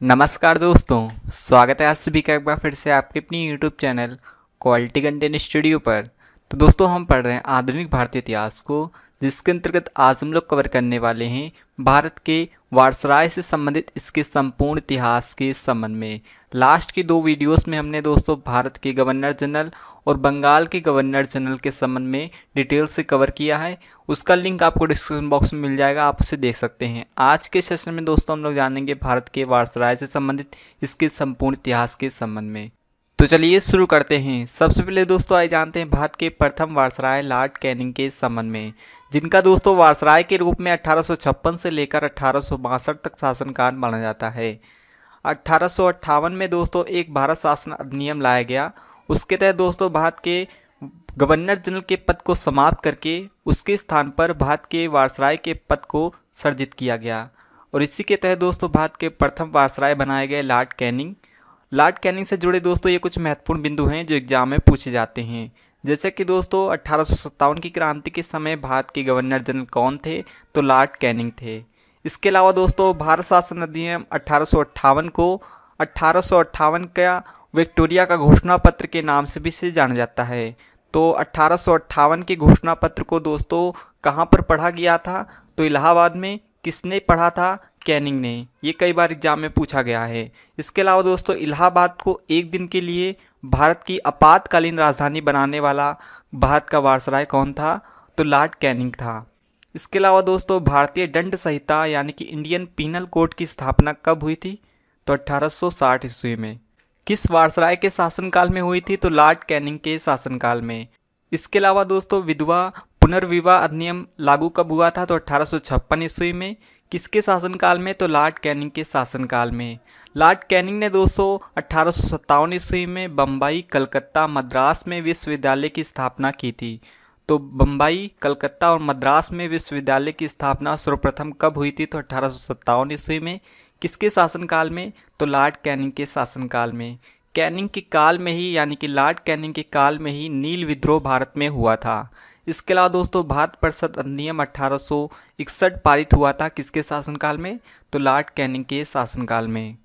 नमस्कार दोस्तों, स्वागत है आप सभी का एक बार फिर से आपके अपनी YouTube channel quality content studio पर। तो दोस्तों हम पढ़ रहे हैं आधुनिक भारतीय इतिहास को, जिसके अंतर्गत आज हम लोग कवर करने वाले हैं भारत के वायसराय से संबंधित इसके संपूर्ण इतिहास के संबंध में। लास्ट की दो वीडियोस में हमने दोस्तों भारत के गवर्नर जनरल और बंगाल के गवर्नर जनरल के संबंध में डिटेल से कवर किया है। उसका लिंक आपको डिस्क्रिप्शन बॉक्स में मिल जाएगा, आप उसे देख सकते हैं। आज के सेशन में दोस्तों हम लोग जानेंगे भारत के वायसराय से संबंधित इसके संपूर्ण इतिहास के संबंध में। तो चलिए शुरू करते हैं। सबसे पहले दोस्तों आइए जानते हैं भारत के प्रथम वायसराय लॉर्ड कैनिंग के संबंध में, जिनका दोस्तों वायसराय के रूप में 1856 से लेकर 1862 तक शासनकाल माना जाता है। 1858 में दोस्तों एक भारत शासन अधिनियम लाया गया। उसके तहत दोस्तों भारत के गवर्नर जनरल के पद को समाप्त करके उसके स्थान पर भारत के वायसराय के पद को सृजित किया गया, और इसी के तहत दोस्तों भारत के प्रथम वायसराय बनाए गए लॉर्ड कैनिंग। लॉर्ड कैनिंग से जुड़े दोस्तों ये कुछ महत्वपूर्ण बिंदु हैं जो एग्जाम में पूछे जाते हैं। जैसे कि दोस्तों 1857 की क्रांति के समय भारत के गवर्नर जनरल कौन थे, तो लॉर्ड कैनिंग थे। इसके अलावा दोस्तों भारत शासन अधिनियम 1858 को 1858 का विक्टोरिया का घोषणा पत्र के नाम से भी से जाना जाता है। तो 1858 के घोषणा पत्र को दोस्तों कहाँ पर पढ़ा गया था, तो इलाहाबाद में। किसने पढ़ा था? कैनिंग ने। ये कई बार एग्जाम में पूछा गया है। इसके अलावा दोस्तों इलाहाबाद को एक दिन के लिए भारत की आपातकालीन राजधानी बनाने वाला भारत का वायसराय कौन था, तो लॉर्ड कैनिंग था। इसके अलावा दोस्तों भारतीय दंड संहिता यानी कि इंडियन पीनल कोड की स्थापना कब हुई थी, तो 1860 ईस्वी में। किस वायसराय के शासनकाल में हुई थी, तो लॉर्ड कैनिंग के शासनकाल में। इसके अलावा दोस्तों विधवा पुनर्विवाह अधिनियम लागू कब हुआ था, तो 1856 ईस्वी में। किसके शासनकाल में, तो लॉर्ड कैनिंग के शासनकाल में। लॉर्ड कैनिंग ने दोस्तों 1857 ईस्वी में बम्बई, कलकत्ता, मद्रास में विश्वविद्यालय की स्थापना की थी। तो बम्बई, कलकत्ता और मद्रास में विश्वविद्यालय की स्थापना सर्वप्रथम कब हुई थी, तो 1857 ईस्वी में। किसके शासनकाल में, तो लॉर्ड कैनिंग के शासनकाल में। कैनिंग के काल में ही यानी कि लॉर्ड कैनिंग के काल में ही नील विद्रोह भारत में हुआ था। इसके अलावा दोस्तों भारत परिषद अधिनियम 1861 पारित हुआ था। किसके शासनकाल में, तो लॉर्ड कैनिंग के शासनकाल में।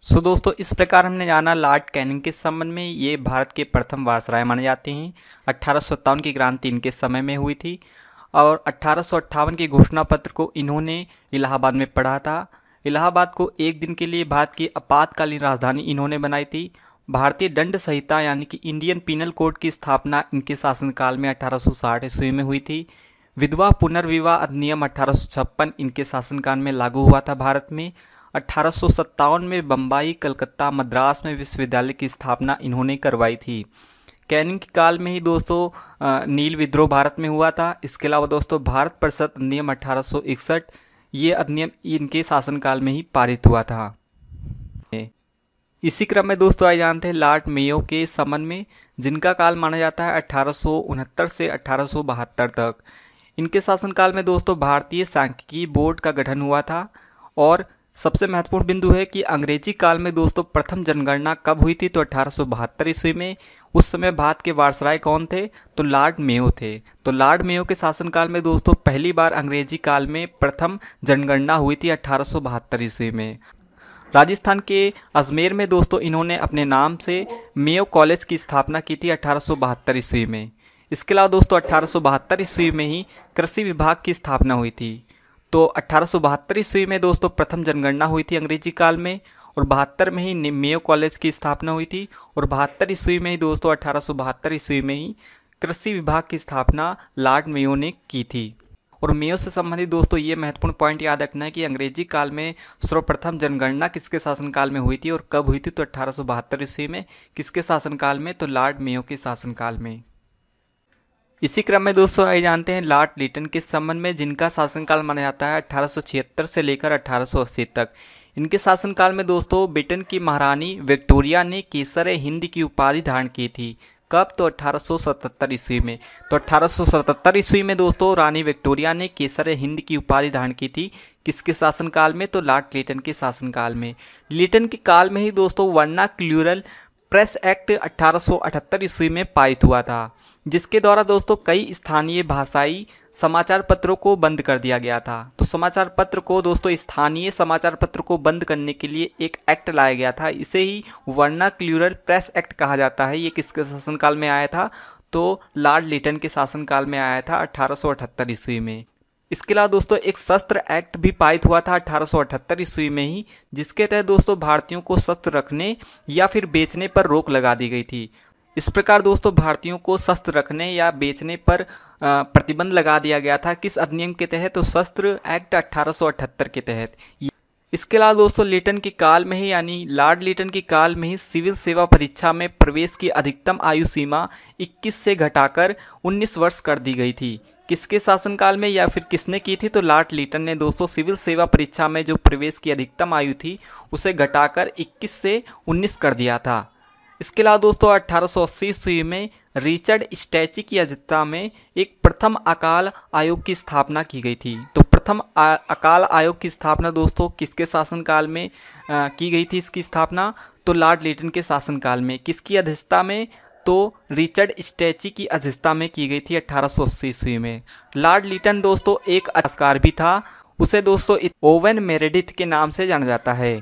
सो दोस्तों इस प्रकार हमने जाना लॉर्ड कैनिंग के संबंध में। ये भारत के प्रथम वायसराय माने जाते हैं। 1857 की क्रांति इनके समय में हुई थी, और 1858 के घोषणा पत्र को इन्होंने इलाहाबाद में पढ़ा था। इलाहाबाद को एक दिन के लिए भारत की आपातकालीन राजधानी इन्होंने बनाई थी। भारतीय दंड संहिता यानी कि इंडियन पीनल कोड की स्थापना इनके शासनकाल में 1860 ईस्वी में हुई थी। विधवा पुनर्विवाह अधिनियम 1856 इनके शासनकाल में लागू हुआ था भारत में। 1857 में बम्बई, कलकत्ता, मद्रास में विश्वविद्यालय की स्थापना इन्होंने करवाई थी। कैनिंग के काल में ही दोस्तों नील विद्रोह भारत में हुआ था। इसके अलावा दोस्तों भारत परिषद अधिनियम 1861 ये अधिनियम इनके शासनकाल में ही पारित हुआ था। इसी क्रम में दोस्तों आइए जानते हैं लॉर्ड मेयो के संबंध में, जिनका काल माना जाता है 1869 से 1872 तक। इनके शासनकाल में दोस्तों भारतीय सांख्यिकी बोर्ड का गठन हुआ था। और सबसे महत्वपूर्ण बिंदु है कि अंग्रेजी काल में दोस्तों प्रथम जनगणना कब हुई थी, तो 1872 ईस्वी में। उस समय भारत के वायसराय कौन थे, तो लॉर्ड मेयो थे। तो लॉर्ड मेयो के शासनकाल में दोस्तों पहली बार अंग्रेजी काल में प्रथम जनगणना हुई थी 1872 ईस्वी में। राजस्थान के अजमेर में दोस्तों इन्होंने अपने नाम से मेयो कॉलेज की स्थापना की थी 1872 ईस्वी में। इसके अलावा दोस्तों 1872 ईस्वी में ही कृषि विभाग की स्थापना हुई थी। तो 1872 ईस्वी में दोस्तों प्रथम जनगणना हुई थी अंग्रेजी काल में, और 72 में ही मेयो कॉलेज की स्थापना हुई थी, और 72 ईस्वी में ही दोस्तों 1872 ईस्वी में ही कृषि विभाग की स्थापना लॉर्ड मेयो ने की थी। और मेयो से संबंधित दोस्तों ये महत्वपूर्ण पॉइंट याद रखना है कि अंग्रेजी काल में सर्वप्रथम जनगणना किसके शासनकाल में हुई थी और कब हुई थी, तो 1872 ईस्वी में। किसके शासनकाल में, तो लॉर्ड मेयो के शासनकाल में। इसी क्रम में दोस्तों आइए जानते हैं लॉर्ड लिटन के संबंध में, जिनका शासनकाल माना जाता है 1876 से लेकर 1880 तक। इनके शासनकाल में दोस्तों ब्रिटेन की महारानी विक्टोरिया ने केसर हिंद की उपाधि धारण की थी। कब, तो 1877 ईस्वी में। तो 1877 ईस्वी में दोस्तों रानी विक्टोरिया ने केसर हिंद की उपाधि धारण की थी। किसके शासनकाल में, तो लॉर्ड लिटन के शासनकाल में। लिटन के काल में ही दोस्तों वर्नाक्यूलर प्रेस एक्ट 1878 ईस्वी में पारित हुआ था, जिसके द्वारा दोस्तों कई स्थानीय भाषाई समाचार पत्रों को बंद कर दिया गया था। तो समाचार पत्र को दोस्तों, स्थानीय समाचार पत्र को बंद करने के लिए एक एक्ट लाया गया था। इसे ही वर्नाक्यूलर प्रेस एक्ट कहा जाता है। ये किसके शासनकाल में आया था? तो लॉर्ड लिटन के शासनकाल में आया था 1878 ईस्वी में। इसके अलावा दोस्तों एक शस्त्र एक्ट भी पारित हुआ था 1878 ईस्वी में ही, जिसके तहत दोस्तों भारतीयों को शस्त्र रखने या फिर बेचने पर रोक लगा दी गई थी। इस प्रकार दोस्तों भारतीयों को शस्त्र रखने या बेचने पर प्रतिबंध लगा दिया गया था। किस अधिनियम के तहत? तो शस्त्र एक्ट 1878 के तहत। इसके अलावा दोस्तों लिटन के काल में ही, यानी लॉर्ड लिटन के काल में ही सिविल सेवा परीक्षा में प्रवेश की अधिकतम आयु सीमा 21 से घटाकर 19 वर्ष कर दी गई थी। किसके शासनकाल में या फिर किसने की थी? तो लॉर्ड लिटन ने दोस्तों सिविल सेवा परीक्षा में जो प्रवेश की अधिकतम आयु थी उसे घटाकर 21 से 19 कर दिया था। इसके अलावा दोस्तों 1880 ईस्वी में रिचर्ड स्टैची की अध्यक्षता में एक प्रथम अकाल आयोग की स्थापना की गई थी। तो प्रथम अकाल आयोग की स्थापना दोस्तों किसके शासनकाल में की गई थी? इसकी स्थापना तो लॉर्ड लिटन के शासनकाल में। किसकी अध्यक्षता में? तो रिचर्ड स्टैची की अध्यक्षता में की गई थी 1880 ईस्वी में। लॉर्ड लिटन दोस्तों एक इतिहासकार भी था। उसे दोस्तों ओवेन मेरेडिथ के नाम से जाना जाता है।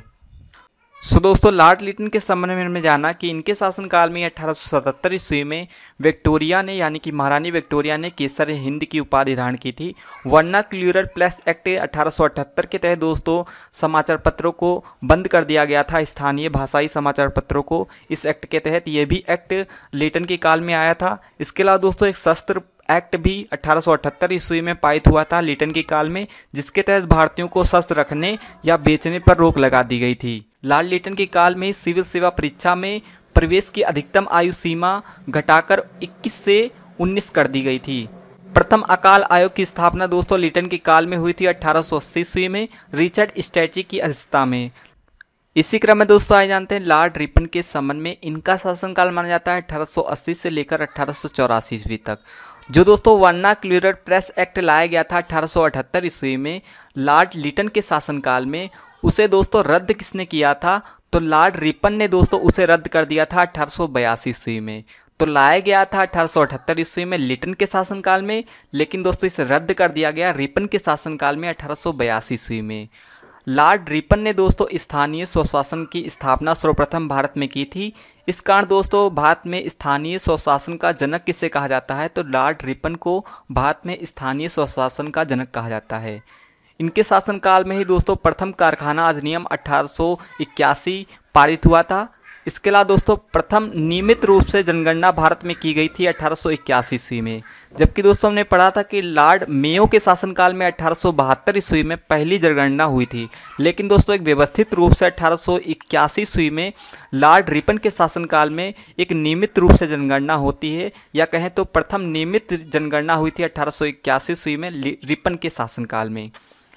दोस्तों लॉर्ड लिटन के संबंध में हमने जाना कि इनके शासनकाल में 1877 ईस्वी में विक्टोरिया ने, यानी कि महारानी विक्टोरिया ने केसर हिंद की उपाधि धारण की थी। वर्नाक्यूलर प्रेस एक्ट 1878 के तहत दोस्तों समाचार पत्रों को बंद कर दिया गया था, स्थानीय भाषाई समाचार पत्रों को। इस एक्ट के तहत ये भी एक्ट लिटन के काल में आया था। इसके अलावा दोस्तों एक शस्त्र एक्ट भी 1878 ईस्वी में पारित हुआ था लिटन के काल में, जिसके तहत भारतीयों को शस्त्र रखने या बेचने पर रोक लगा दी गई थी। लॉर्ड लिटन के काल में सिविल सेवा परीक्षा में प्रवेश की अधिकतम आयु सीमा घटाकर 21 से 19 कर दी गई थी। प्रथम अकाल आयोग की स्थापना दोस्तों लिटन के काल में हुई थी 1880 ईस्वी में रिचर्ड स्टैची की अध्यक्षता में। इसी क्रम में दोस्तों आइए जानते हैं लॉर्ड रिपन के संबंध में। इनका शासनकाल माना जाता है 1880 से लेकर 1884 ईस्वी तक। जो दोस्तों वर्नाक्यूलर प्रेस एक्ट लाया गया था 1878 ईस्वी में लॉर्ड लिटन के शासनकाल में, उसे दोस्तों रद्द किसने किया था? तो लॉर्ड रिपन ने दोस्तों उसे रद्द कर दिया था 1882 ईस्वी में। तो लाया गया था 1878 ईस्वी में लिटन के शासनकाल में, लेकिन दोस्तों इसे रद्द कर दिया गया रिपन के शासनकाल में 1882 ईस्वी में। लॉर्ड रिपन ने दोस्तों स्थानीय स्वशासन की स्थापना सर्वप्रथम भारत में की थी। इस कारण दोस्तों भारत में स्थानीय स्वशासन का जनक किसे कहा जाता है? तो लॉर्ड रिपन को भारत में स्थानीय स्वशासन का जनक कहा जाता है। इनके शासनकाल में ही दोस्तों प्रथम कारखाना अधिनियम 1881 पारित हुआ था। इसके अलावा दोस्तों प्रथम नियमित रूप से जनगणना भारत में की गई थी 1881 ईस्वी में। जबकि दोस्तों हमने पढ़ा था कि लॉर्ड मेयो के शासनकाल में 1872 ईस्वी में पहली जनगणना हुई थी। लेकिन दोस्तों एक व्यवस्थित रूप से 1881 ईस्वी में लॉर्ड रिपन के शासनकाल में एक नियमित रूप से जनगणना होती है, या कहें तो प्रथम नियमित जनगणना हुई थी 1881 ईस्वी में रिपन के शासनकाल में।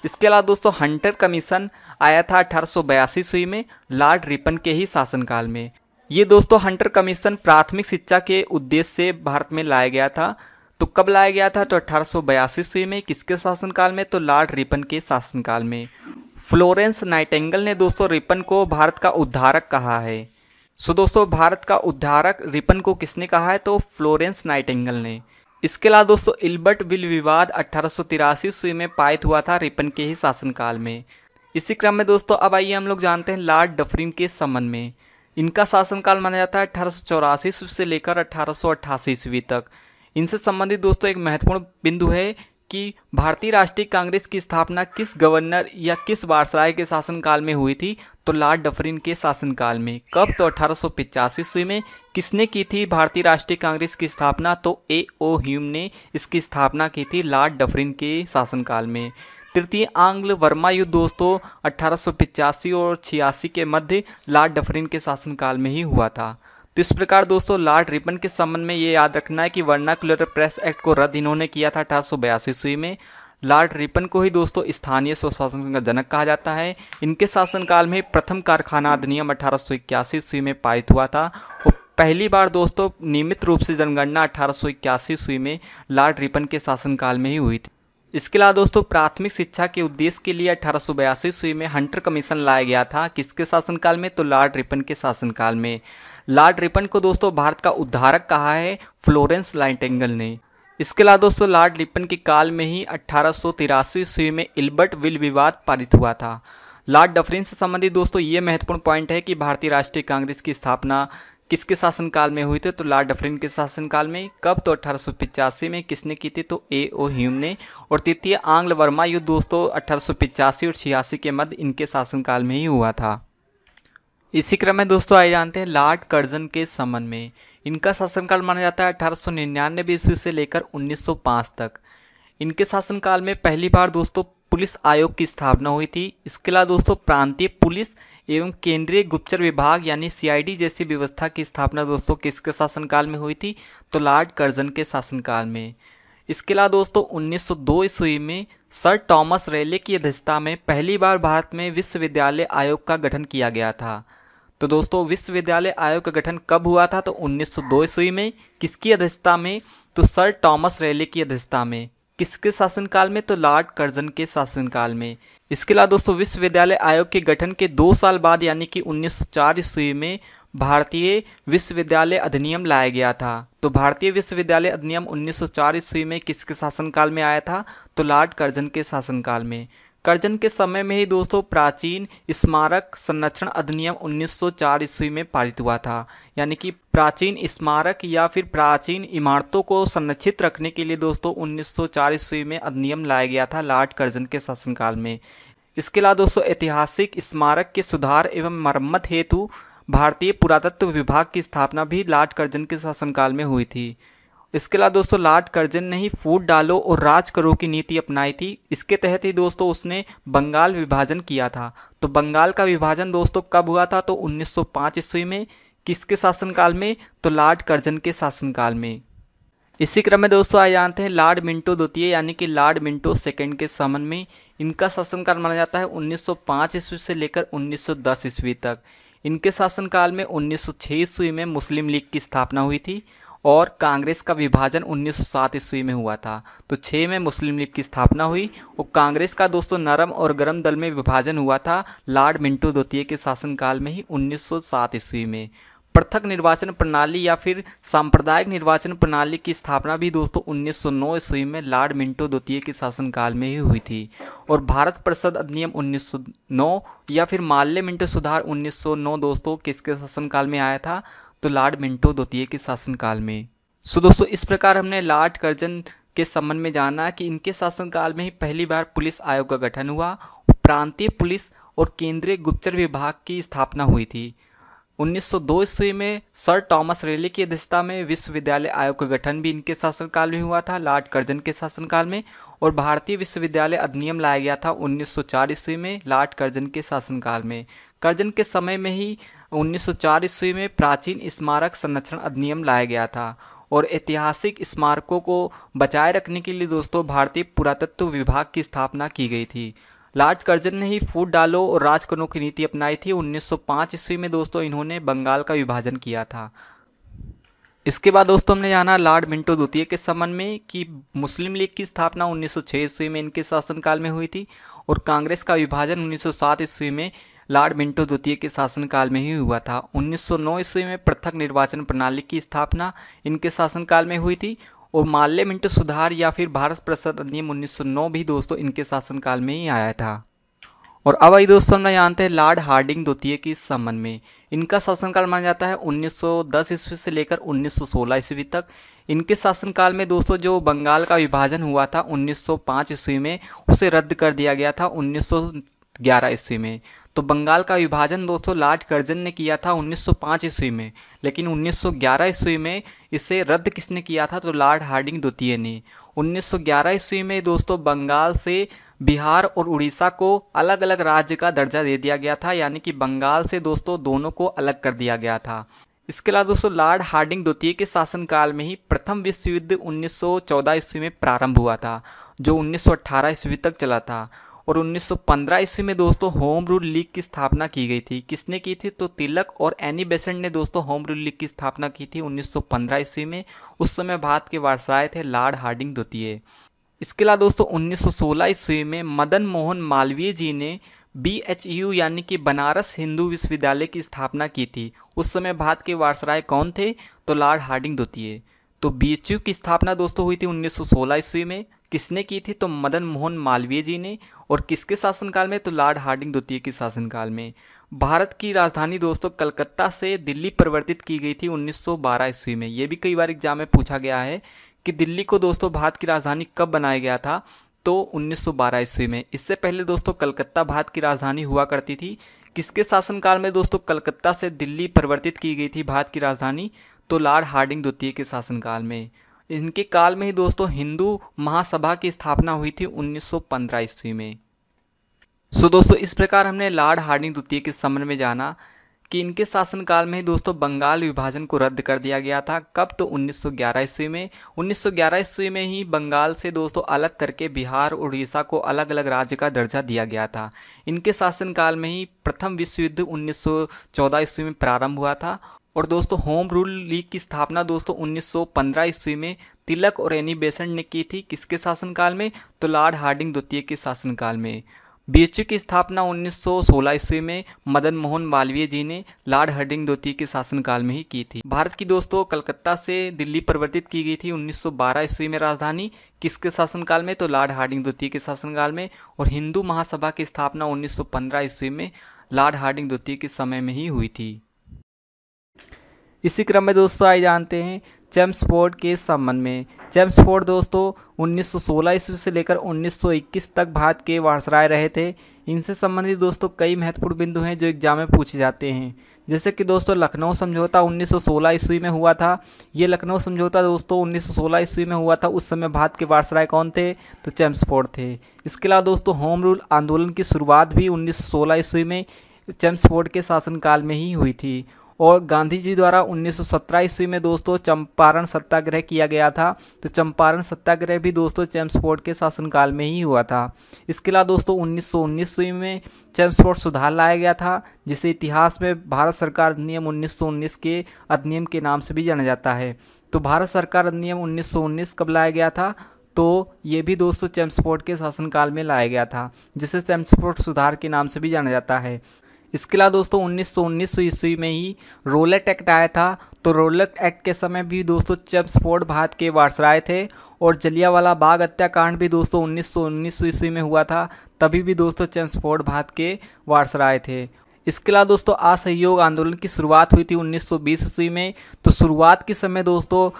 इसके अलावा दोस्तों हंटर कमीशन आया था 1882 ईस्वी में लॉर्ड रिपन के ही शासनकाल में। ये दोस्तों हंटर कमीशन प्राथमिक शिक्षा के उद्देश्य से भारत में लाया गया था। तो कब लाया गया था? तो 1882 ईस्वी में। किसके शासनकाल में? तो लॉर्ड रिपन के शासनकाल में। फ्लोरेंस नाइटिंगेल ने दोस्तों रिपन को भारत का उद्धारक कहा है। दोस्तों भारत का उद्धारक रिपन को किसने कहा है? तो फ्लोरेंस नाइटिंगेल ने। इसके अलावा दोस्तों इल्बर्ट विल विवाद 1883 ईस्वी में पारित हुआ था रिपन के ही शासनकाल में। इसी क्रम में दोस्तों अब आइए हम लोग जानते हैं लॉर्ड डफरिन के संबंध में। इनका शासनकाल माना जाता है 1884 ईस्वी से लेकर 1888 ईस्वी तक। इनसे संबंधित दोस्तों एक महत्वपूर्ण बिंदु है कि भारतीय राष्ट्रीय कांग्रेस की स्थापना किस गवर्नर या किस वायसराय के शासनकाल में हुई थी? तो लॉर्ड डफरिन के शासनकाल में। कब? तो 1885 ईस्वी में। किसने की थी भारतीय राष्ट्रीय कांग्रेस की स्थापना? तो A.O. ह्यूम ने इसकी स्थापना की थी लॉर्ड डफरिन के शासनकाल में। तृतीय आंग्ल वर्मा युद्ध दोस्तों 1885 और 86 के मध्य लॉर्ड डफरिन के शासनकाल में ही हुआ था। तो इस प्रकार दोस्तों लॉर्ड रिपन के संबंध में ये याद रखना है कि वर्नाक्यूलर प्रेस एक्ट को रद्द इन्होंने किया था 1882 ईस्वी में। लॉर्ड रिपन को ही दोस्तों स्थानीय स्वशासन का जनक कहा जाता है। इनके शासनकाल में प्रथम कारखाना अधिनियम 1881 ईस्वी में पारित हुआ था और पहली बार दोस्तों नियमित रूप से जनगणना 1881 ईस्वी में लॉर्ड रिपन के शासनकाल में ही हुई थी। इसके अलावा दोस्तों प्राथमिक शिक्षा के उद्देश्य के लिए 1882 ईस्वी में हंटर कमीशन लाया गया था। किसके शासनकाल में? तो लॉर्ड रिपन के शासनकाल में। लॉर्ड रिपन को दोस्तों भारत का उद्धारक कहा है फ्लोरेंस नाइटिंगेल ने। इसके अलावा दोस्तों लॉर्ड रिपन के काल में ही 1883 ईस्वी में इल्बर्ट विल विवाद पारित हुआ था। लॉर्ड डफरिन से संबंधित दोस्तों ये महत्वपूर्ण पॉइंट है कि भारतीय राष्ट्रीय कांग्रेस की स्थापना किसके शासनकाल में हुई थी, तो लॉर्ड डफरिन के शासनकाल में। कब, तो 1885 में। किसने की थी, तो A.O. ह्यूम ने। और तृतीय आंग्ल वर्मा युद्ध दोस्तों 1885 और 86 के मध्य इनके शासनकाल में ही हुआ था। इसी क्रम में दोस्तों आइए जानते हैं लॉर्ड कर्जन के संबंध में। इनका शासनकाल माना जाता है 1899 ईस्वी से लेकर 1905 तक। इनके शासनकाल में पहली बार दोस्तों पुलिस आयोग की स्थापना हुई थी। इसके अलावा दोस्तों प्रांतीय पुलिस एवं केंद्रीय गुप्तचर विभाग यानी CID जैसी व्यवस्था की स्थापना दोस्तों किसके शासनकाल में हुई थी, तो लॉर्ड कर्जन के शासनकाल में। इसके अलावा दोस्तों 1902 ईस्वी में सर टॉमस रेले की अध्यक्षता में पहली बार भारत में विश्वविद्यालय आयोग का गठन किया गया था। तो दोस्तों विश्वविद्यालय आयोग का गठन कब हुआ था, तो 1902 ईस्वी में। किसकी अध्यक्षता में, तो सर टॉमस रेले की अध्यक्षता में। किसके शासनकाल में, तो लॉर्ड कर्जन के शासनकाल में। इसके अलावा दोस्तों विश्वविद्यालय आयोग के गठन के 2 साल बाद यानी कि 1904 ईस्वी में भारतीय विश्वविद्यालय अधिनियम लाया गया था। तो भारतीय विश्वविद्यालय अधिनियम 1904 ईस्वी में किसके शासनकाल में आया था, तो लॉर्ड कर्जन के शासनकाल में। कर्जन के समय में ही दोस्तों प्राचीन स्मारक संरक्षण अधिनियम 1904 ईस्वी में पारित हुआ था। यानी कि प्राचीन स्मारक या फिर प्राचीन इमारतों को संरक्षित रखने के लिए दोस्तों 1904 ईस्वी में अधिनियम लाया गया था लॉर्ड कर्जन के शासनकाल में। इसके अलावा दोस्तों ऐतिहासिक स्मारक के सुधार एवं मरम्मत हेतु भारतीय पुरातत्व विभाग की स्थापना भी लॉर्ड कर्जन के शासनकाल में हुई थी। इसके अलावा दोस्तों लॉर्ड कर्जन ने ही फूट डालो और राज करो की नीति अपनाई थी। इसके तहत ही दोस्तों उसने बंगाल विभाजन किया था। तो बंगाल का विभाजन दोस्तों कब हुआ था, तो 1905 ईस्वी में। किसके शासनकाल में, तो लॉर्ड कर्जन के शासनकाल में। इसी क्रम में दोस्तों आइए जानते हैं लॉर्ड मिंटो द्वितीय यानी कि लॉर्ड मिंटो सेकंड के संबंध में। इनका शासनकाल माना जाता है 1905 ईस्वी से लेकर 1910 ईस्वी तक। इनके शासनकाल में 1906 ईस्वी में मुस्लिम लीग की स्थापना हुई थी और कांग्रेस का विभाजन 1907 ईस्वी में हुआ था। तो 6 में मुस्लिम लीग की स्थापना हुई और कांग्रेस का दोस्तों नरम और गरम दल में विभाजन हुआ था लॉर्ड मिंटो द्वितीय के शासनकाल में ही 1907 ईस्वी में। पृथक निर्वाचन प्रणाली या फिर सांप्रदायिक निर्वाचन प्रणाली की स्थापना भी दोस्तों 1909 ईस्वी में लॉर्ड मिंटो द्वितीय के शासनकाल में ही हुई थी। और भारत परिषद अधिनियम 1909 या फिर माल्य मिंटो सुधार 1909 दोस्तों किसके शासनकाल में आया था, तो लॉर्ड मिंटो द्वितीय के शासनकाल में। सो दोस्तों इस प्रकार हमने लॉर्ड कर्जन के संबंध में जाना कि इनके शासनकाल में ही पहली बार पुलिस आयोग का गठन हुआ, प्रांतीय पुलिस और केंद्रीय गुप्तचर विभाग की स्थापना हुई थी। 1902 ईस्वी में सर टॉमस रेले की अध्यक्षता में विश्वविद्यालय आयोग का गठन भी इनके शासनकाल में हुआ था लॉर्ड कर्जन के शासनकाल में। और भारतीय विश्वविद्यालय अधिनियम लाया गया था 1904 ईस्वी में लॉर्ड कर्जन के शासनकाल में। कर्जन के समय में ही 1904 ईस्वी में प्राचीन स्मारक संरक्षण अधिनियम लाया गया था और ऐतिहासिक स्मारकों को बचाए रखने के लिए दोस्तों भारतीय पुरातत्व विभाग की स्थापना की गई थी। लॉर्ड कर्जन ने ही फूट डालो और राज करो की नीति अपनाई थी। 1905 ईस्वी में दोस्तों इन्होंने बंगाल का विभाजन किया था। इसके बाद दोस्तों हमने जाना लॉर्ड मिंटो द्वितीय के संबंध में कि मुस्लिम लीग की स्थापना 1906 ईस्वी में इनके शासनकाल में हुई थी और कांग्रेस का विभाजन 1907 ईस्वी में लॉर्ड मिंटो द्वितीय के शासनकाल में ही हुआ था। 1909 ईस्वी में पृथक निर्वाचन प्रणाली की स्थापना इनके शासनकाल में हुई थी और माल्य मिंटो सुधार या फिर भारत परिषद अधिनियम 1909 भी दोस्तों इनके शासनकाल में ही आया था। और अब आई दोस्तों हम जानते हैं लॉर्ड हार्डिंग द्वितीय के संबंध में। इनका शासनकाल माना जाता है 1910 ईस्वी से लेकर 1916 ईस्वी तक। इनके शासनकाल में दोस्तों जो बंगाल का विभाजन हुआ था 1905 ईस्वी में उसे रद्द कर दिया गया था 1911 ईस्वी में। तो बंगाल का विभाजन दोस्तों लॉर्ड कर्जन ने किया था 1905 ईस्वी में, लेकिन 1911 ईस्वी में इसे रद्द किसने किया था, तो लॉर्ड हार्डिंग द्वितीय ने। 1911 ईस्वी में दोस्तों बंगाल से बिहार और उड़ीसा को अलग अलग राज्य का दर्जा दे दिया गया था, यानी कि बंगाल से दोस्तों दोनों को अलग कर दिया गया था। इसके अलावा दोस्तों लॉर्ड हार्डिंग द्वितीय के शासनकाल में ही प्रथम विश्व युद्ध 1914 ईस्वी में प्रारंभ हुआ था, जो 1918 ईस्वी तक चला था। और 1915 ईस्वी में दोस्तों होम रूल लीग की स्थापना की गई थी। किसने की थी, तो तिलक और एनी बेसेंट ने दोस्तों होम रूल लीग की स्थापना की थी 1915 ईस्वी में। उस समय भारत के वायसराय थे लॉर्ड हार्डिंग द्वितीय। इसके अलावा दोस्तों 1916 ईस्वी में मदन मोहन मालवीय जी ने BHU यानी कि बनारस हिंदू विश्वविद्यालय की स्थापना की थी। उस समय भारत के वायसराय कौन थे? तो लॉर्ड हार्डिंग द्वितीय। तो BHU की स्थापना दोस्तों हुई थी 1916 ईस्वी में। किसने की थी? तो मदन मोहन मालवीय जी ने। और किसके शासनकाल में? तो लॉर्ड हार्डिंग द्वितीय के शासनकाल में। भारत की राजधानी दोस्तों कलकत्ता से दिल्ली परिवर्तित की गई थी 1912 ईस्वी में। ये भी कई बार एग्जाम में पूछा गया है कि दिल्ली को दोस्तों भारत की राजधानी कब बनाया गया था? तो 1912 ईस्वी में। इससे पहले दोस्तों कलकत्ता भारत की राजधानी हुआ करती थी। किसके शासनकाल में दोस्तों कलकत्ता से दिल्ली परिवर्तित की गई थी भारत की राजधानी? तो लॉर्ड हार्डिंग द्वितीय के शासनकाल में। इनके काल में ही दोस्तों हिंदू महासभा की स्थापना हुई थी 1915 ईस्वी में। सो दोस्तों इस प्रकार हमने लॉर्ड हार्डिंग द्वितीय के संबंध में जाना कि इनके शासनकाल में ही दोस्तों बंगाल विभाजन को रद्द कर दिया गया था। कब? तो 1911 ईस्वी में। 1911 ईस्वी में ही बंगाल से दोस्तों अलग करके बिहार और उड़ीसा को अलग अलग राज्य का दर्जा दिया गया था। इनके शासनकाल में ही प्रथम विश्व युद्ध 1914 ईस्वी में प्रारंभ हुआ था। और दोस्तों होम रूल लीग की स्थापना दोस्तों 1915 ईस्वी में तिलक और एनी बेसेंट ने की थी। किसके शासनकाल में? तो लॉर्ड हार्डिंग द्वितीय के शासनकाल में। BHU की स्थापना 1916 ईस्वी में मदन मोहन मालवीय जी ने लॉर्ड हार्डिंग द्वितीय के शासनकाल में ही की थी। भारत की दोस्तों कलकत्ता से दिल्ली परिवर्तित की गई थी 1912 ईस्वी में राजधानी। किसके शासनकाल में? तो लॉर्ड हार्डिंग द्वितीय के शासनकाल में। और हिंदू महासभा की स्थापना 1915 ईस्वी में लॉर्ड हार्डिंग द्वितीय के समय में ही हुई थी। इसी क्रम में दोस्तों आइए जानते हैं चेम्सफोर्ड के संबंध में। चेम्सफोर्ड दोस्तों 1916 ईस्वी से लेकर 1921 तक भारत के वायसराय रहे थे। इनसे संबंधित दोस्तों कई महत्वपूर्ण बिंदु हैं जो एग्जाम में पूछे जाते हैं। जैसे कि दोस्तों लखनऊ समझौता 1916 ईस्वी में हुआ था। ये लखनऊ समझौता दोस्तों 1916 ईस्वी में हुआ था। उस समय भारत के वायसराय कौन थे? तो चेम्सफोर्ड थे। इसके अलावा दोस्तों होम रूल आंदोलन की शुरुआत भी 1916 ईस्वी में चेम्सफोर्ड के शासनकाल में ही हुई थी। और गांधी जी द्वारा 1917 ईस्वी में दोस्तों चंपारण सत्याग्रह किया गया था। तो चंपारण सत्याग्रह भी दोस्तों चेम्सफोर्ड के शासनकाल में ही हुआ था। इसके अलावा दोस्तों 1919 ईस्वी में चेम्सफोर्ड सुधार लाया गया था, जिसे इतिहास में भारत सरकार अधिनियम 1919 के अधिनियम के नाम से भी जाना जाता है। तो भारत सरकार अधिनियम 1919 कब लाया गया था? तो ये भी दोस्तों चेम्सफोर्ड के शासनकाल में लाया गया था, जिसे चेम्सफोर्ड सुधार के नाम से भी जाना जाता है। इसके अलावा दोस्तों 1919 ईस्वी में ही रोलेट एक्ट आया था। तो रोलेट एक्ट के समय भी दोस्तों चेम्सफोर्ड भारत के वायसराय थे। और जलियांवाला बाग हत्याकांड भी दोस्तों 1919 ईस्वी में हुआ था, तभी भी दोस्तों चेम्सफोर्ड भारत के वायसराय थे। इसके अलावा दोस्तों असहयोग आंदोलन की शुरुआत हुई थी 1920 ईस्वी में। तो शुरुआत के समय दोस्तों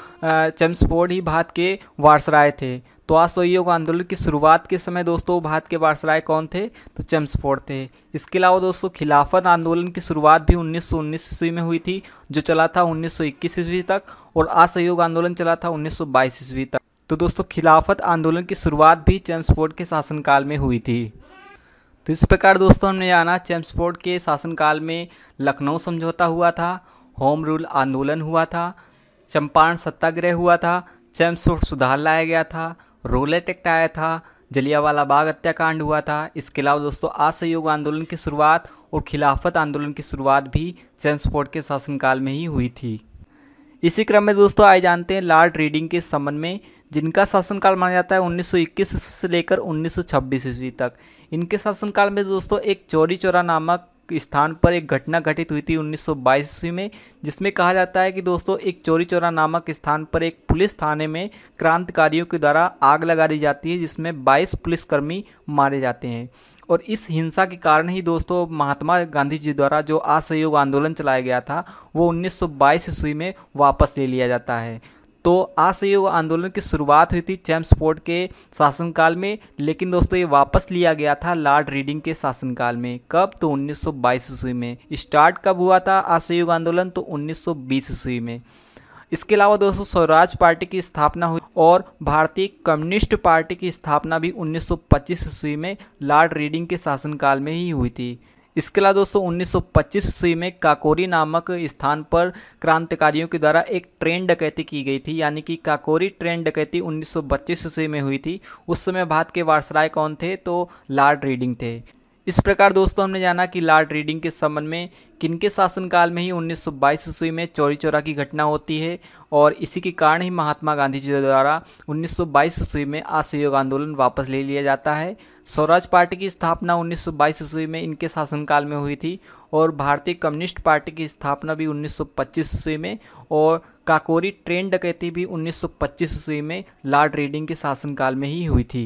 चेम्सफोर्ड ही भारत के वायसराय थे। तो असहयोग आंदोलन की शुरुआत के समय दोस्तों भारत के वायसराय कौन थे? तो चेम्सफोर्ड थे। इसके अलावा दोस्तों खिलाफत आंदोलन की शुरुआत भी 1919 ईस्वी में हुई थी, जो चला था 1921 ईस्वी तक। और असहयोग आंदोलन चला था 1922 ईस्वी तक। तो दोस्तों खिलाफत आंदोलन की शुरुआत भी चेम्सफोर्ड के शासनकाल में हुई थी। तो इस प्रकार दोस्तों हमने जाना चेम्सफोर्ड के शासनकाल में लखनऊ समझौता हुआ था, होम रूल आंदोलन हुआ था, चंपारण सत्याग्रह हुआ था, चेम्सफोर्ड सुधार लाया गया था, रोलेट एक्ट आया था, जलियांवाला बाग हत्याकांड हुआ था। इसके अलावा दोस्तों असहयोग आंदोलन की शुरुआत और खिलाफत आंदोलन की शुरुआत भी चेम्सफोर्ड के शासनकाल में ही हुई थी। इसी क्रम में दोस्तों आए जानते हैं लॉर्ड रीडिंग के संबंध में, जिनका शासनकाल माना जाता है 1921 से लेकर 1926 ईस्वी तक। इनके शासनकाल में दोस्तों एक चौरी चौरा नामक स्थान पर एक घटना घटित हुई थी 1922 ईस्वी में, जिसमें कहा जाता है कि दोस्तों एक चौरी चौरा नामक स्थान पर एक पुलिस थाने में क्रांतिकारियों के द्वारा आग लगा दी जाती है, जिसमें 22 पुलिसकर्मी मारे जाते हैं। और इस हिंसा के कारण ही दोस्तों महात्मा गांधी जी द्वारा जो असहयोग आंदोलन चलाया गया था वो 1922 ईस्वी में वापस ले लिया जाता है। तो असहयोग आंदोलन की शुरुआत हुई थी चेम्सफोर्ड के शासनकाल में, लेकिन दोस्तों ये वापस लिया गया था लॉर्ड रीडिंग के शासनकाल में। कब? तो 1922 ईस्वी में। स्टार्ट कब हुआ था असहयोग आंदोलन? तो 1920 ईस्वी में। इसके अलावा दोस्तों स्वराज पार्टी की स्थापना हुई और भारतीय कम्युनिस्ट पार्टी की स्थापना भी 1925 ईस्वी में लॉर्ड रीडिंग के शासनकाल में ही हुई थी। इसके अलावा दोस्तों 1925 ईस्वी में काकोरी नामक स्थान पर क्रांतिकारियों के द्वारा एक ट्रेन डकैती की गई थी, यानी कि काकोरी ट्रेन डकैती 1925 ईस्वी में हुई थी। उस समय भारत के वायसराय कौन थे? तो लॉर्ड रीडिंग थे। इस प्रकार दोस्तों हमने जाना कि लॉर्ड रीडिंग के संबंध में किनके शासनकाल में ही 1922 ईस्वी में चौरी चौरा की घटना होती है, और इसी के कारण ही महात्मा गांधी जी द्वारा 1922 ईस्वी में असहयोग आंदोलन वापस ले लिया जाता है। स्वराज पार्टी की स्थापना 1922 ईस्वी में इनके शासनकाल में हुई थी और भारतीय कम्युनिस्ट पार्टी की स्थापना भी 1925 ईस्वी में और काकोरी ट्रेन डकैती भी 1925 ईस्वी में लॉर्ड रीडिंग के शासनकाल में ही हुई थी।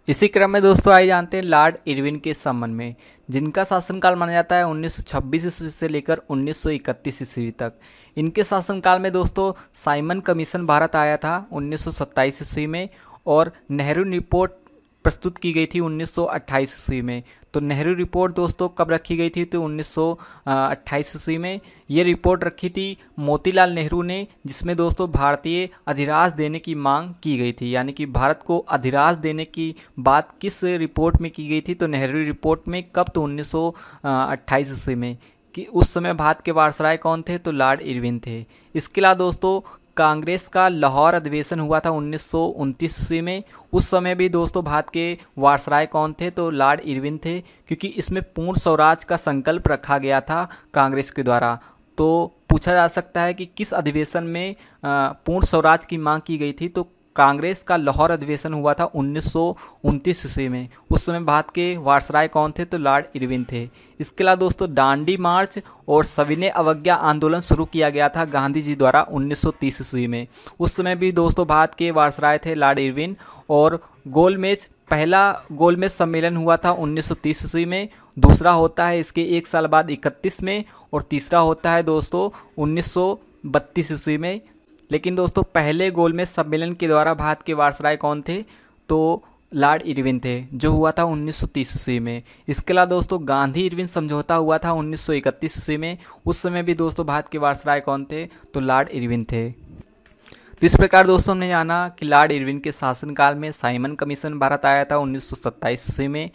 इसी क्रम में दोस्तों आइए जानते हैं लॉर्ड इरविन के संबंध में, जिनका शासनकाल माना जाता है 1926 ईस्वी से लेकर 1931 ईस्वी तक। इनके शासनकाल में दोस्तों साइमन कमीशन भारत आया था 1927 ईस्वी में और नेहरू रिपोर्ट प्रस्तुत की गई थी 1928 ईस्वी में। तो नेहरू रिपोर्ट दोस्तों कब रखी गई थी? तो 1928 ईस्वी में ये रिपोर्ट रखी थी मोतीलाल नेहरू ने, जिसमें दोस्तों भारतीय अधिराज देने की मांग की गई थी। यानी कि भारत को अधिराज देने की बात किस रिपोर्ट में की गई थी? तो नेहरू रिपोर्ट में। कब? तो 1928 ईस्वी में। कि उस समय भारत के वायसराय कौन थे? तो लॉर्ड इरविन थे। इसके अलावा दोस्तों कांग्रेस का लाहौर अधिवेशन हुआ था 1929 ईस्वी में। उस समय भी दोस्तों भारत के वायसराय कौन थे? तो लॉर्ड इरविन थे, क्योंकि इसमें पूर्ण स्वराज का संकल्प रखा गया था कांग्रेस के द्वारा। तो पूछा जा सकता है कि किस अधिवेशन में पूर्ण स्वराज की मांग की गई थी? तो कांग्रेस का लाहौर अधिवेशन हुआ था 1929 ईस्वी में। उस समय भारत के वायसराय कौन थे? तो लॉर्ड इरविन थे। इसके अलावा दोस्तों दांडी मार्च और सविनय अवज्ञा आंदोलन शुरू किया गया था गांधी जी द्वारा 1930 ईस्वी में। उस समय भी दोस्तों भारत के वायसराय थे लॉर्ड इरविन। और गोलमेज, पहला गोलमेज सम्मेलन हुआ था 1930 ईस्वी में, दूसरा होता है इसके एक साल बाद 31 में और तीसरा होता है दोस्तों 1932 ईस्वी में। लेकिन दोस्तों पहले गोलमेज सम्मेलन के द्वारा भारत के वायसराय कौन थे? तो लॉर्ड इरविन थे, जो हुआ था 1930 ईस्वी में। इसके अलावा दोस्तों गांधी इरविन समझौता हुआ था 1931 ईस्वी में। उस समय भी दोस्तों भारत के वायसराय कौन थे? तो लॉर्ड इरविन थे। तो इस प्रकार दोस्तों हमने जाना कि लॉर्ड इरविन के शासनकाल में साइमन कमीशन भारत आया था 1927 ईस्वी में।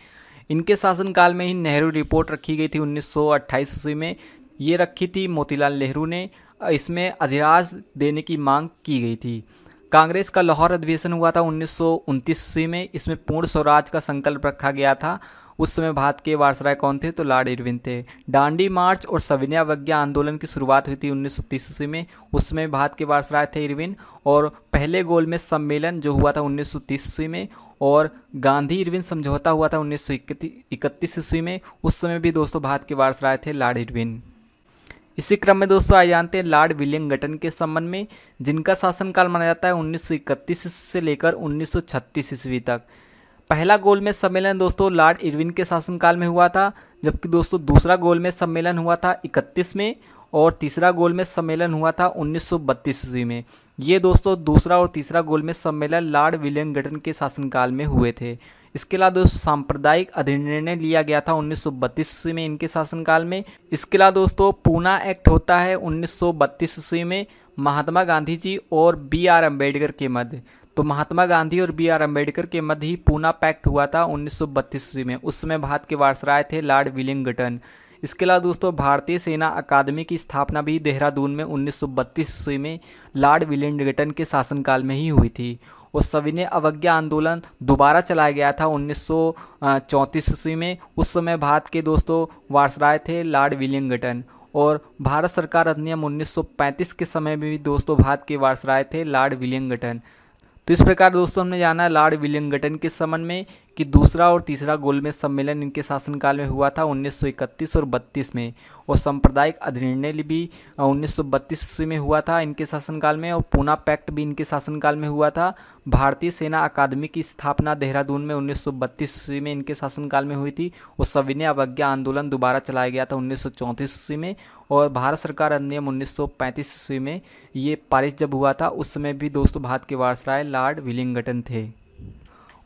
इनके शासनकाल में ही नेहरू रिपोर्ट रखी गई थी 1928 ईस्वी में। ये रखी थी मोतीलाल नेहरू ने। इसमें अधिराज देने की मांग की गई थी। कांग्रेस का लाहौर अधिवेशन हुआ था 1929 ईस्वी में। इसमें पूर्ण स्वराज का संकल्प रखा गया था। उस समय भारत के वायसराय कौन थे? तो लॉर्ड इरविन थे। दांडी मार्च और सविनय अवज्ञा आंदोलन की शुरुआत हुई थी 1930 ईस्वी में। उस समय भारत के वायसराय थे इरविन। और पहले गोलमेज सम्मेलन जो हुआ था 1930 ईस्वी में और गांधी इरविन समझौता हुआ था 1931 ईस्वी में। उस समय भी दोस्तों भारत के वायसराय थे लॉर्ड इरविन। इसी क्रम में दोस्तों आइए जानते हैं लॉर्ड विलियम गटन के संबंध में, जिनका शासनकाल माना जाता है 1931 से लेकर 1936 ईस्वी तक। पहला गोलमेज सम्मेलन दोस्तों लॉर्ड इरविन के शासनकाल में हुआ था, जबकि दोस्तों दूसरा गोलमेज सम्मेलन हुआ था 31 में और तीसरा गोलमेज सम्मेलन हुआ था 1932 ईस्वी में। ये दोस्तों दूसरा और तीसरा गोलमेज सम्मेलन लॉर्ड विलियम गटन के शासनकाल में हुए थे। इसके अलावा दोस्तों सांप्रदायिक अधिनिर्णय लिया गया था 1932 ईस्वी में इनके शासनकाल में। इसके अलावा दोस्तों पूना एक्ट होता है 1932 ईस्वी में महात्मा गांधी जी और बी.आर. अम्बेडकर के मध्य। तो महात्मा गांधी और बी.आर. अम्बेडकर के मध्य ही पूना पैक्ट हुआ था 1932 ईस्वी में। उस समय भारत के वायसराय थे लॉर्ड विलियम गटन। इसके अलावा दोस्तों भारतीय सेना अकादमी की स्थापना भी देहरादून में 1932 ईस्वी में लॉर्ड विलियम गटन के शासनकाल में ही हुई थी। और सविनय अवज्ञा आंदोलन दोबारा चलाया गया था 1934 ईस्वी में। उस समय भारत के दोस्तों वायसराय थे लॉर्ड विलियम गटन। और भारत सरकार अधिनियम 1935 के समय में भी दोस्तों भारत के वायसराय थे लॉर्ड विलियम गटन। तो इस प्रकार दोस्तों हमने जाना लॉर्ड विलियम गटन के संबंध में कि दूसरा और तीसरा गोलमेज सम्मेलन इनके शासनकाल में हुआ था 1931 और 32 में। और सांप्रदायिक अधिनिर्णय भी 1932 ईस्वी में हुआ था इनके शासनकाल में। और पूना पैक्ट भी इनके शासनकाल में हुआ था। भारतीय सेना अकादमी की स्थापना देहरादून में 1932 ईस्वी में इनके शासनकाल में हुई थी। और सविनय अवज्ञा आंदोलन दोबारा चलाया गया था 1934 ईस्वी में। और भारत सरकार अधिनियम 1935 ईस्वी में ये पारित जब हुआ था, उस समय भी दोस्तों भारत के वायसराय लॉर्ड विलियम गटन थे।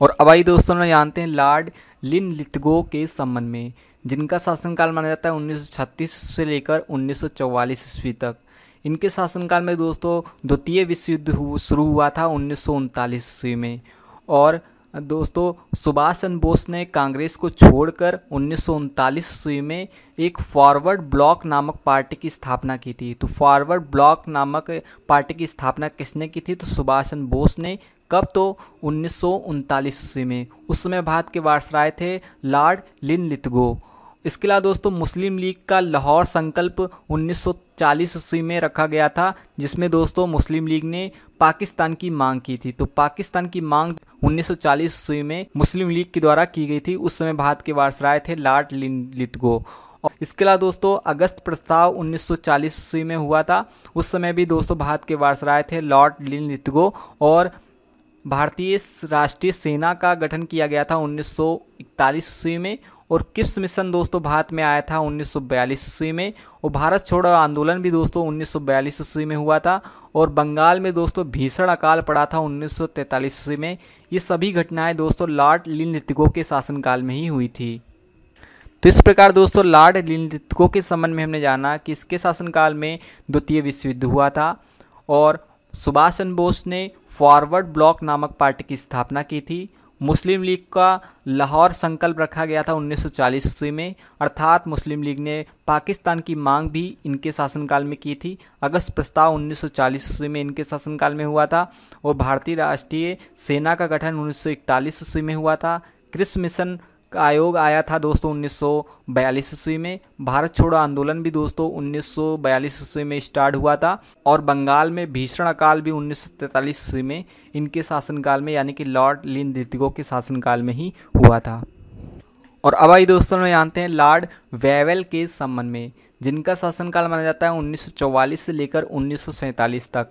और अब आइए दोस्तों हम जानते हैं लॉर्ड लिनलिथगो के संबंध में, जिनका शासनकाल माना जाता है 1936 से लेकर 1944 ईस्वी तक। इनके शासनकाल में दोस्तों द्वितीय विश्व युद्ध शुरू हुआ था 1939 ईस्वी में। और दोस्तों सुभाष चंद्र बोस ने कांग्रेस को छोड़कर 1939 ईस्वी में एक फॉरवर्ड ब्लॉक नामक पार्टी की स्थापना की थी। तो फॉरवर्ड ब्लॉक नामक पार्टी की स्थापना किसने की थी? तो सुभाष चंद्र बोस ने। कब? तो 1939 ईस्वी में। उस समय भारत के वायसराय थे लॉर्ड लिनलिथगो। इसके अलावा दोस्तों मुस्लिम लीग का लाहौर संकल्प 1940 ईस्वी में रखा गया था, जिसमें दोस्तों मुस्लिम लीग ने पाकिस्तान की मांग की थी। तो पाकिस्तान की मांग 1940 ईस्वी में मुस्लिम लीग के द्वारा की गई थी। उस समय भारत के वायसराय थे लॉर्ड लिथगो। और इसके अलावा दोस्तों अगस्त प्रस्ताव 1940 ईस्वी में हुआ था। उस समय भी दोस्तों भारत के वायसराय थे लॉर्ड लिथगो। और भारतीय राष्ट्रीय सेना का गठन किया गया था 1941 ईस्वी में। और क्रिप्स मिशन दोस्तों भारत में आया था 1942 ईस्वी में। और भारत छोड़ो आंदोलन भी दोस्तों 1942 ईस्वी में हुआ था। और बंगाल में दोस्तों भीषण अकाल पड़ा था 1943 ईस्वी में। ये सभी घटनाएं दोस्तों लॉर्ड लिथगो के शासनकाल में ही हुई थी। तो इस प्रकार दोस्तों लॉर्ड लिथगो के संबंध में हमने जाना कि इसके शासनकाल में द्वितीय विश्व युद्ध हुआ था और सुभाष चंद्र बोस ने फॉरवर्ड ब्लॉक नामक पार्टी की स्थापना की थी। मुस्लिम लीग का लाहौर संकल्प रखा गया था 1940 ईस्वी में, अर्थात मुस्लिम लीग ने पाकिस्तान की मांग भी इनके शासनकाल में की थी। अगस्त प्रस्ताव 1940 ईस्वी में इनके शासनकाल में हुआ था। और भारतीय राष्ट्रीय सेना का गठन 1941 ईस्वी में हुआ था। क्रिप्स मिशन का आयोग आया था दोस्तों 1942 ईस्वी में। भारत छोड़ो आंदोलन भी दोस्तों 1942 ईस्वी में स्टार्ट हुआ था। और बंगाल में भीषण अकाल भी 1943 ईस्वी में इनके शासनकाल में यानी कि लॉर्ड लिथगो के शासनकाल में ही हुआ था। और अब आइए दोस्तों हम जानते हैं लॉर्ड वेवेल के संबंध में, जिनका शासनकाल माना जाता है 1944 से लेकर 1947 तक।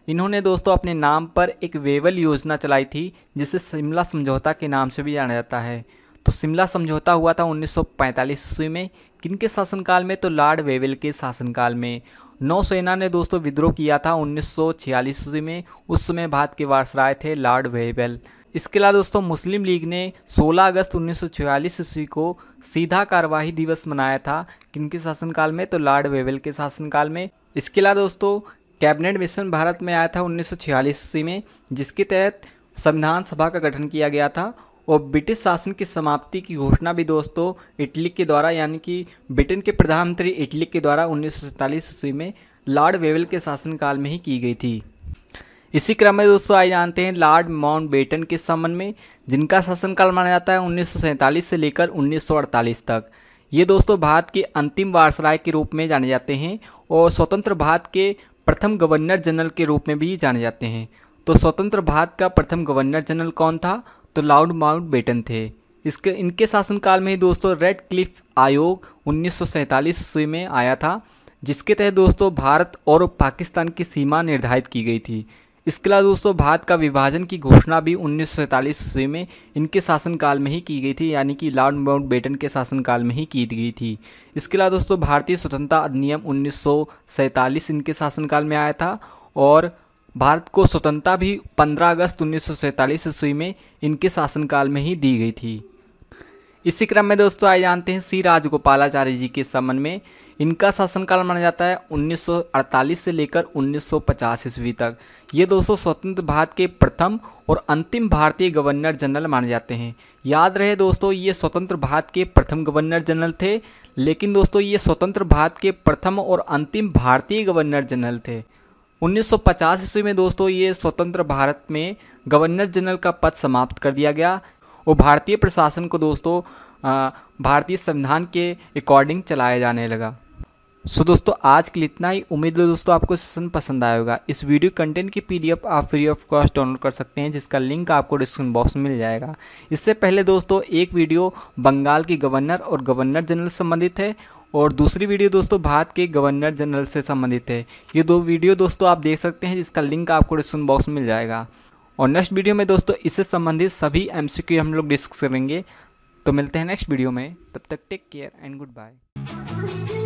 इन्होंने दोस्तों अपने नाम पर एक वेवेल योजना चलाई थी, जिसे शिमला समझौता के नाम से भी जाना जाता है। तो शिमला समझौता हुआ था 1945 ईस्वी में। किनके शासनकाल में? तो लॉर्ड वेवेल के शासनकाल में। नौसेना ने दोस्तों विद्रोह किया था 1946 ईस्वी में। उस समय भारत के वायसराय थे लॉर्ड वेवेल। इसके अलावा दोस्तों मुस्लिम लीग ने 16 अगस्त 1946 ईस्वी को सीधा कार्यवाही दिवस मनाया था। किनके शासनकाल में? तो लॉर्ड वेवेल के शासनकाल में। इसके अलावा दोस्तों कैबिनेट मिशन भारत में आया था 1946 ईस्वी में, जिसके तहत संविधान सभा का गठन किया गया था। और ब्रिटिश शासन की समाप्ति की घोषणा भी दोस्तों इटली के द्वारा यानी कि ब्रिटेन के प्रधानमंत्री इटली के द्वारा 1947 ईस्वी में लॉर्ड वेवेल के शासनकाल में ही की गई थी। इसी क्रम में दोस्तों आइए जानते हैं लॉर्ड माउंटबेटन के संबंध में, जिनका शासनकाल माना जाता है 1947 से लेकर 1948 तक। ये दोस्तों भारत के अंतिम वायसराय के रूप में जाने जाते हैं और स्वतंत्र भारत के प्रथम गवर्नर जनरल के रूप में भी जाने जाते हैं। तो स्वतंत्र भारत का प्रथम गवर्नर जनरल कौन था? तो लॉर्ड माउंटबेटन थे। इनके शासनकाल में ही दोस्तों रेड क्लिफ आयोग 1947 ईस्वी में आया था, जिसके तहत दोस्तों भारत और पाकिस्तान की सीमा निर्धारित की गई थी। इसके अलावा दोस्तों भारत का विभाजन की घोषणा भी 1947 ईस्वी में इनके शासनकाल में ही की गई थी, यानी कि लॉर्ड माउंटबेटन के शासनकाल में ही की गई थी। इसके अलावा दोस्तों भारतीय स्वतंत्रता अधिनियम 1947 इनके शासनकाल में आया था। और भारत को स्वतंत्रता भी 15 अगस्त 1947 ईस्वी में इनके शासनकाल में ही दी गई थी। इसी क्रम में दोस्तों आइए जानते हैं श्री राजगोपालाचारी जी के संबंध में। इनका शासनकाल माना जाता है 1948 से लेकर 1950 ईस्वी तक। ये दोस्तों स्वतंत्र भारत के प्रथम और अंतिम भारतीय गवर्नर जनरल माने जाते हैं। याद रहे दोस्तों, ये स्वतंत्र भारत के प्रथम गवर्नर जनरल थे, लेकिन दोस्तों ये स्वतंत्र भारत के प्रथम और अंतिम भारतीय गवर्नर जनरल थे। 1950 ईस्वी में दोस्तों ये स्वतंत्र भारत में गवर्नर जनरल का पद समाप्त कर दिया गया और भारतीय प्रशासन को दोस्तों भारतीय संविधान के अकॉर्डिंग चलाया जाने लगा। सो दोस्तों आज के लिए इतना ही। उम्मीद है दोस्तों आपको सेशन पसंद आया होगा। इस वीडियो कंटेंट की PDF आप फ्री ऑफ कॉस्ट डाउनलोड कर सकते हैं, जिसका लिंक आपको डिस्क्रिप्शन बॉक्स में मिल जाएगा। इससे पहले दोस्तों एक वीडियो बंगाल के गवर्नर और गवर्नर जनरल से संबंधित है और दूसरी वीडियो दोस्तों भारत के गवर्नर जनरल से संबंधित है। ये दो वीडियो दोस्तों आप देख सकते हैं, जिसका लिंक आपको डिस्क्रिप्शन बॉक्स में मिल जाएगा। और नेक्स्ट वीडियो में दोस्तों इससे संबंधित सभी MCQ हम लोग डिस्कस करेंगे। तो मिलते हैं नेक्स्ट वीडियो में, तब तक take care and good bye.